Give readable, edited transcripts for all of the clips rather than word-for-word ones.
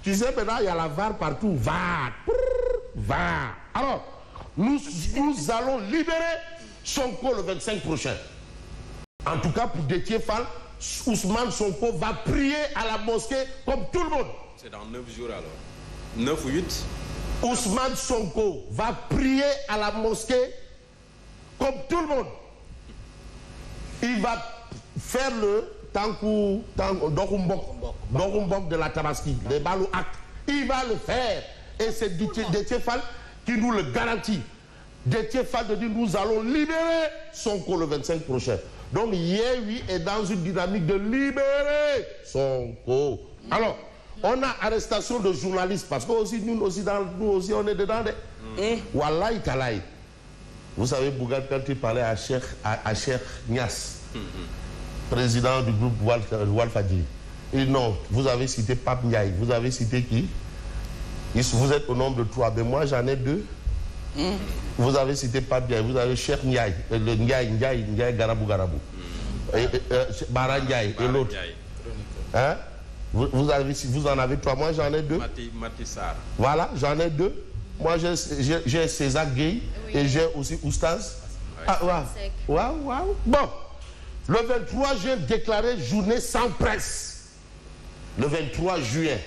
Tu sais, maintenant, il y a la VAR partout. VAR. VAR. Alors, nous allons libérer Sonko le 25 prochain. En tout cas, pour Déthié Fall, Ousmane Sonko va prier à la mosquée comme tout le monde. C'est dans 9 jours alors. 9 ou 8. Ousmane Sonko va prier à la mosquée comme tout le monde. Il va faire le Dokumbok de la Tabaski, les Balouak. Il va le faire. Et c'est Déthié Fall qui nous le garantit. Déthié Fall de dire nous allons libérer Sonko le 25 prochain. Donc Yewwi est dans une dynamique de libérer Sonko. Alors, on a arrestation de journalistes parce que nous aussi on est dedans. Wallahi Talaï. Vous savez, Bougane, quand il parlait à Cheikh Niass, président du groupe Walfadjri, il dit non, vous avez cité Pape Ndiaye, vous avez cité qui? Vous êtes au nombre de 3, mais moi j'en ai 2. Vous avez cité Pape Ndiaye, vous avez Cheikh Ndiaye, le Ndiaye Garabou, Bara Ndiaye et l'autre. Hein? Vous en avez 3, moi j'en ai 2. Matissar. Voilà, j'en ai 2. Moi j'ai César Gueye et j'ai aussi Oustaz. Ah, waouh. Bon, le 23 juin déclaré journée sans presse. Le 23 juillet,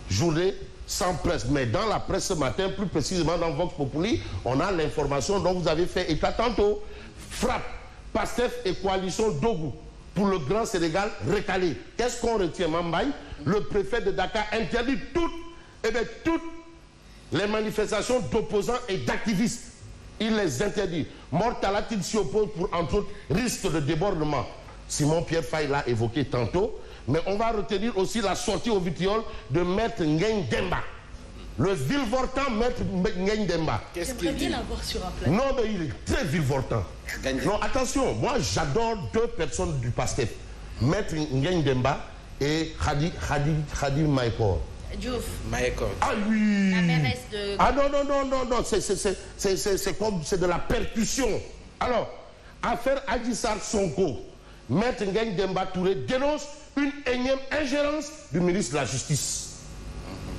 journée sans presse. Mais dans la presse ce matin, plus précisément dans Vox Populi, on a l'information dont vous avez fait état tantôt. Frappe, PASTEF et coalition Dogou pour le Grand Sénégal recalé. Qu'est-ce qu'on retient, Mambaye? Le préfet de Dakar interdit toutes les manifestations d'opposants et d'activistes. Il les interdit. Mortalatine s'y oppose pour, entre autres, risque de débordement. Simon Pierre Faye l'a évoqué tantôt. Mais on va retenir aussi la sortie au vitriol de Maître Ngagne Demba. Le vilevoltant Maître Ngagne Demba. Qu'est-ce qu'il dit? L'avoir sur un plateau. Non, mais il est très vilevoltant. Non, attention, moi j'adore 2 personnes du PASTEF. Maître Ngagne Demba et Khadi Mahécor. Diouf. Mahécor. Ah oui. La mairesse de... Ah non, c'est comme, c'est de la percussion. Alors, affaire Adji Sarr Sonko, Maître Ngagne Demba Touré dénonce une énième ingérence du ministre de la Justice.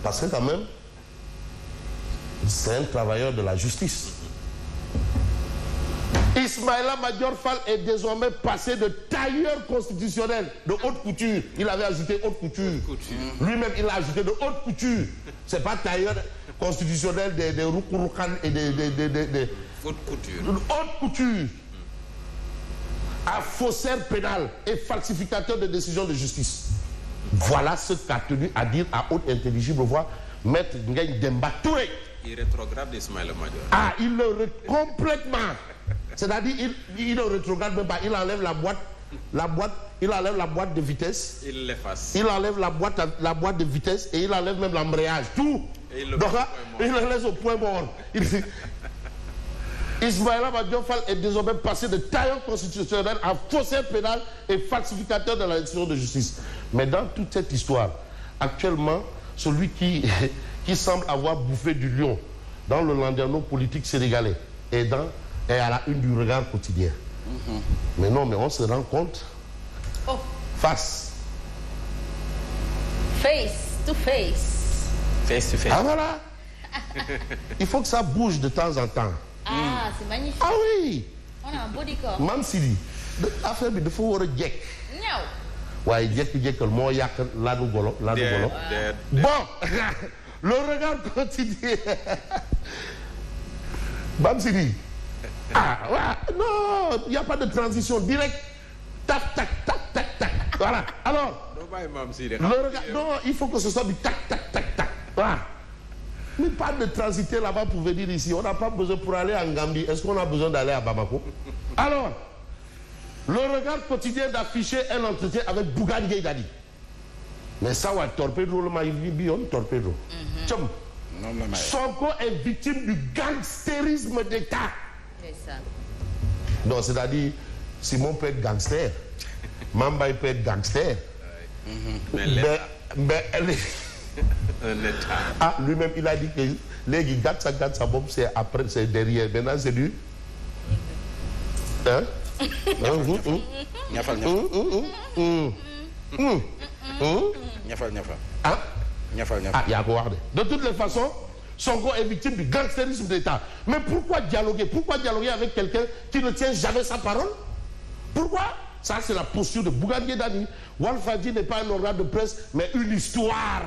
Parce que quand même, c'est un travailleur de la justice. Ismaïla Madior Fall est désormais passé de tailleur constitutionnel de haute couture. Il avait ajouté haute couture. Lui-même, il a ajouté de haute couture. C'est pas tailleur constitutionnel des Rukurukan et des haute couture. Haute couture. À faussaire pénal et falsificateur de décisions de justice. Voilà ce qu'a tenu à dire à haute intelligible voix Maître Ngagne Demba Touré. Il rétrograde Ismaïla Madior. Ah, il le complètement. C'est-à-dire, il ne rétrograde même pas. Il enlève il enlève la boîte de vitesse. Il l'efface. Il enlève la boîte de vitesse et il enlève même l'embrayage. Tout. Donc là, il le laisse au point mort. Ismaïla Madior Fall est désormais passé de tailleur constitutionnel à faussaire pénal et falsificateur de la décision de justice. Mais dans toute cette histoire, actuellement, celui qui semble avoir bouffé du lion dans le landerneau politique sénégalais est à la une du Regard Quotidien. Mais non, mais on se rend compte. Oh. Face to face. Face to face. Ah voilà. Il faut que ça bouge de temps en temps. Ah, c'est magnifique. Ah oui. On a un beau décor. Mam Sidi, affaire bi dafa war a jekk. Ñaw. waaye jekk-jekkal moo yàq laadu golo. Bon, le Regard Quotidien. Mam Sidi. Ah, ouais, non, il n'y a pas de transition directe. Tac, tac, tac, tac, tac. Voilà. Alors, le Regard, non, il faut que ce soit du tac, tac, tac, tac. Voilà. Mais pas de transiter là-bas pour venir ici. On n'a pas besoin pour aller en Gambie. Est-ce qu'on a besoin d'aller à Bamako? Alors, le Regard Quotidien d'afficher un entretien avec Bougane Gueye Dany. Mais ça va torpedo le maïbion, torpedo. Sonko est victime du gangstérisme d'État. C'est ça. Donc, c'est-à-dire, Simon peut être gangster. Mambaye peut être gangster. Mais ah, lui-même, il a dit que les gars, ça bombe, c'est après, c'est derrière. Maintenant, c'est du. Hein? Ñafal. Ah? Ah, yaa ko wax de toutes les façons Sonko est victime du gangstérisme d'État. Mais pourquoi dialoguer avec quelqu'un qui ne tient jamais sa parole? Pourquoi? Ça, c'est la posture de Bougane Gueye Dany. Walfadjri n'est pas un organe de presse, mais une histoire.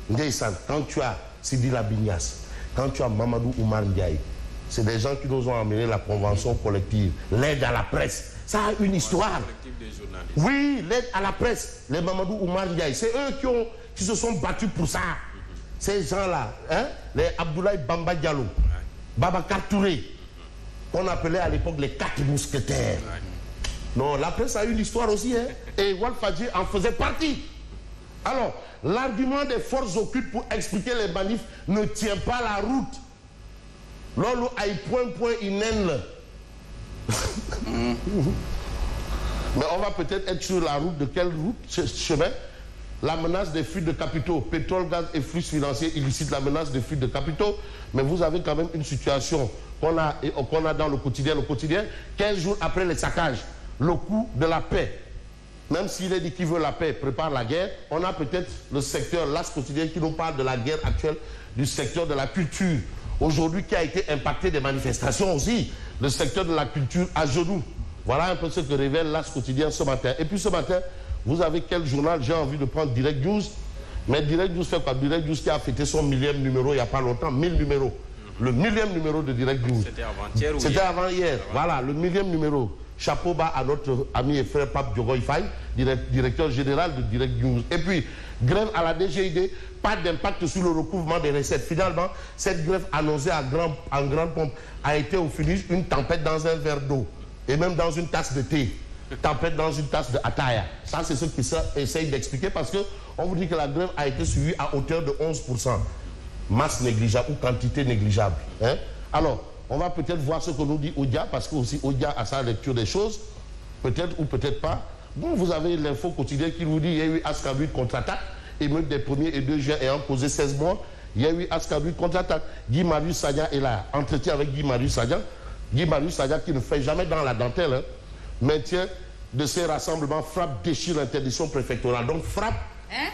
Ndeysaan, quand tu as Sidi Labignas, quand tu as Mamadou Oumar Ndiaye, c'est des gens qui nous ont amené la convention collective, l'aide à la presse. Ça a une histoire. Oui, l'aide à la presse. Les Mamadou Oumar Ndiaye, c'est eux qui se sont battus pour ça. Ces gens-là, hein, les Abdoulaye Bamba Diallo, Babacar Touré, qu'on appelait à l'époque les 4 mousquetaires. Non, la presse a une histoire aussi, hein, et Walfadjri en faisait partie. Alors, l'argument des forces occultes pour expliquer les manifs ne tient pas la route. Lolo a point inène. Mais on va peut-être être sur la route. De quelle route? Chemin? La menace des fuites de capitaux, pétrole, gaz et flux financiers illicites, la menace des fuites de capitaux. Mais vous avez quand même une situation qu'on a dans le quotidien. Le quotidien, 15 jours après les saccages, le coût de la paix. Même s'il est dit qu'il veut la paix, prépare la guerre, on a peut-être le secteur, l'As quotidien, qui nous parle de la guerre actuelle du secteur de la culture. Aujourd'hui, qui a été impacté des manifestations aussi. Le secteur de la culture à genoux. Voilà un peu ce que révèle l'As quotidien ce matin. Et puis ce matin, vous avez quel journal? J'ai envie de prendre Direct News. Mais Direct News fait quoi? Direct News qui a fêté son 1000e numéro il n'y a pas longtemps, 1000 numéros. Le 1000e numéro de Direct News. C'était avant-hier ou C'était avant-hier. Voilà, le 1000e numéro. Chapeau bas à notre ami et frère Pape Diogoy Faye, directeur général de Direct News. Et puis, grève à la DGID, pas d'impact sur le recouvrement des recettes. Finalement, cette grève annoncée en grande pompe a été au finish une tempête dans un verre d'eau. Et même dans une tasse de thé. Tempête dans une tasse de ataya. Ça, c'est ce qu'ils essayent d'expliquer parce qu'on vous dit que la grève a été suivie à hauteur de 11%. Masse négligeable ou quantité négligeable. Hein? Alors, on va peut-être voir ce que nous dit Odia, parce que aussi Odia a sa lecture des choses. Peut-être ou peut-être pas. Bon, vous avez l'info quotidienne qui vous dit il y a eu Askabut contre-attaque. Émeute des 1er et 2 juin ayant causé 16 morts. Il y a eu Askabut contre-attaque. Guy Marius Sagna est là. Entretien avec Guy Marius Sagna. Guy Marius Sagna qui ne fait jamais dans la dentelle. Hein. Maintien de ces rassemblements, frappe déchire l'interdiction préfectorale. Donc frappe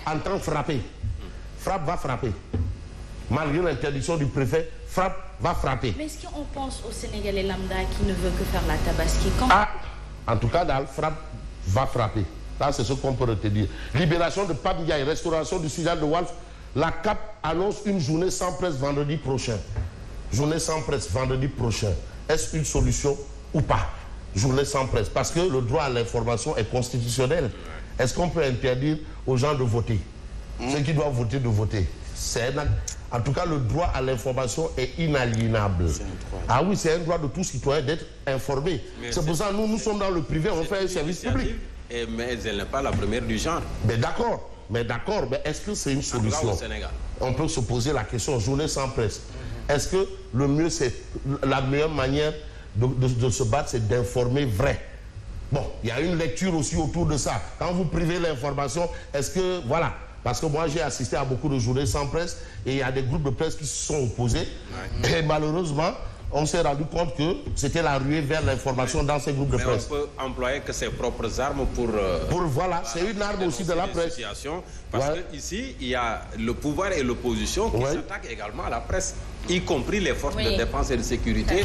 entend frapper. Frappe va frapper. Malgré l'interdiction du préfet, frappe va frapper. Mais est-ce qu'on pense au Sénégalais lambda qui ne veut que faire la tabaski? En tout cas, dans frappe va frapper. Ça, c'est ce qu'on peut retenir. Libération de Pape Ndiaye, restauration du signal de Walf. La CAP annonce une journée sans presse vendredi prochain. Journée sans presse vendredi prochain. Est-ce une solution ou pas? Journée sans presse. Parce que le droit à l'information est constitutionnel. Est-ce qu'on peut interdire aux gens de voter? Ceux qui doivent voter, de voter. En tout cas, le droit à l'information est inaliénable. Ah oui, c'est un droit de tout citoyen d'être informé. C'est pour ça que nous sommes dans le privé, on fait un service public. Mais elle n'est pas la première du genre. Mais d'accord, mais est-ce que c'est une solution? Au Sénégal. On peut se poser la question, journée sans presse. Est-ce que le mieux, c'est la meilleure manière de se battre, c'est d'informer vrai? Bon, il y a une lecture aussi autour de ça. Quand vous privez l'information, est-ce que, voilà, parce que moi j'ai assisté à beaucoup de journées sans presse et il y a des groupes de presse qui se sont opposés. Et malheureusement, on s'est rendu compte que c'était la ruée vers l'information dans ces groupes de presse. Mais on peut employer que ses propres armes pour voilà, c'est une arme aussi de la presse. Parce que ici, il y a le pouvoir et l'opposition qui s'attaquent également à la presse, y compris les forces de défense et de sécurité.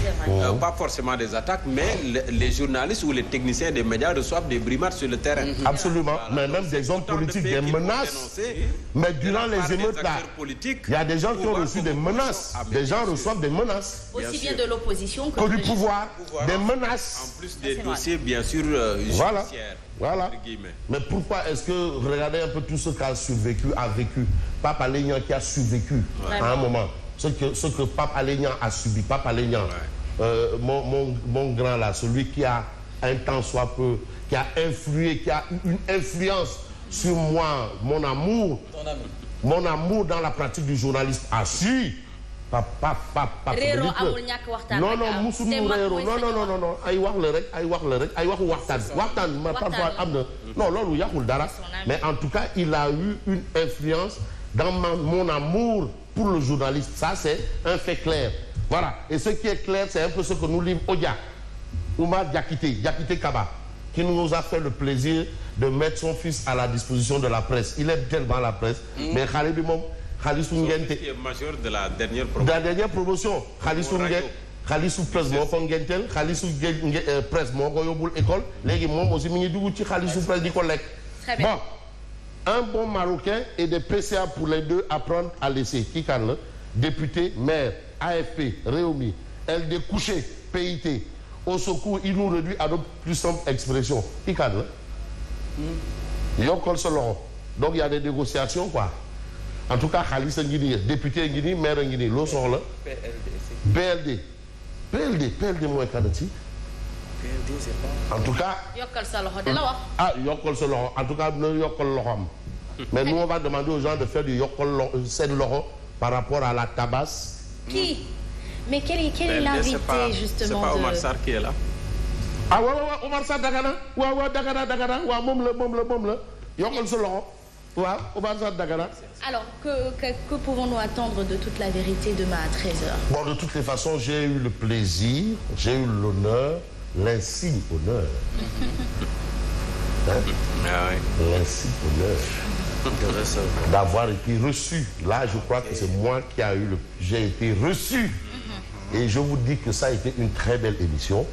Pas forcément des attaques, mais les journalistes ou les techniciens des médias reçoivent des brimades sur le terrain. Absolument, mais même des hommes politiques, des menaces. Mais durant les émeutes là, il y a des gens qui ont reçu des menaces. Des gens reçoivent des menaces. Aussi bien de l'opposition que du pouvoir. Des menaces. En plus des dossiers, bien sûr, judiciaires. Voilà. Mais pourquoi est-ce que, regardez un peu tout ce qu'a survécu, a vécu. Pape Alé-Niang qui a survécu à un moment. Ce que Pape Alé-Niang a subi. Pape Alé-Niang, mon grand là, celui qui a un temps soit peu, qui a influé, qui a eu une influence sur moi, mon amour dans la pratique du journalisme. Ah si, non, mais en tout cas il a eu une influence dans mon amour pour le journaliste. Ça c'est un fait clair. Voilà. Et ce qui est clair, c'est un peu ce que nous livre Odia, Oumar Diakité Kaba, qui nous a fait le plaisir de mettre son fils à la disposition de la presse. Il aime tellement la presse. Mais Khalibi Mom, Khalisou Ngente. Qui est major de la dernière promotion. De la dernière promotion. Khalisou presse moo ko ngenteel Khalisou presse moo ko yóbbul école. léegi moom aussi mi ngi dugg ci Khalisou presse di ko lekk. Très bien. Bon, un bon Marocain et des PCA pour les deux apprendre à laisser. Qui kan la député, maire, AFP, Rewmi, LD couché, PIT. Au secours, il nous réduit à notre plus simple expression. Qui kan la yokkal sa loxo. Donc il y a des négociations quoi. En tout cas Khalis a ngi nii député a ngi nii maire a ngi nii loo soxla. PLD mooy kanati. PLD c'est pas. En tout cas. yokkal sa loxo de la wax. Ah yokkal sa loxo en tout cas dina yokkal loxoom. Mais nous on va demander aux gens de faire du yokkal seen loxo par rapport à la tabasse. Qui? Mais quel est l'invité justement c'est pas de... Omar Sarr qui est là. Ah waaw Omar Sarr Dagana waaw Dagana waaw moom la yokkal sa loxo waaw Omar Sarr Dagana. Alors que pouvons-nous attendre de toute la vérité demain à 13h? Bon, de toutes les façons, j'ai eu le plaisir, j'ai eu l'honneur, l'insigne honneur. Ah oui. L'insigne honneur d'avoir été reçu. Là, je crois que c'est moi qui a eu j'ai été reçu. Et je vous dis que ça a été une très belle émission.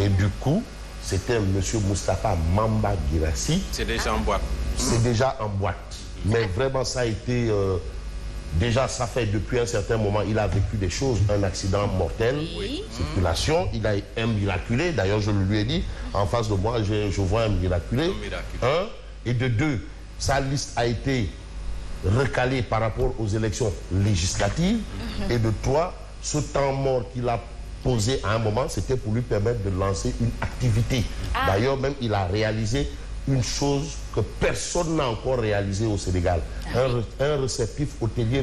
Et du coup, c'était monsieur Moustapha Mamba Guirassy. C'est déjà en boîte. C'est déjà en boîte. Mais vraiment, ça a été... déjà, ça fait depuis un certain moment, il a vécu des choses, un accident mortel, circulation, il a un miraculé. D'ailleurs, je lui ai dit, en face de moi, je vois un miraculé. Un, et de deux, sa liste a été recalée par rapport aux élections législatives. Et de trois, ce temps mort qu'il a posé à un moment, c'était pour lui permettre de lancer une activité. D'ailleurs, même, il a réalisé une chose que personne n'a encore réalisée au Sénégal. Un réceptif hôtelier.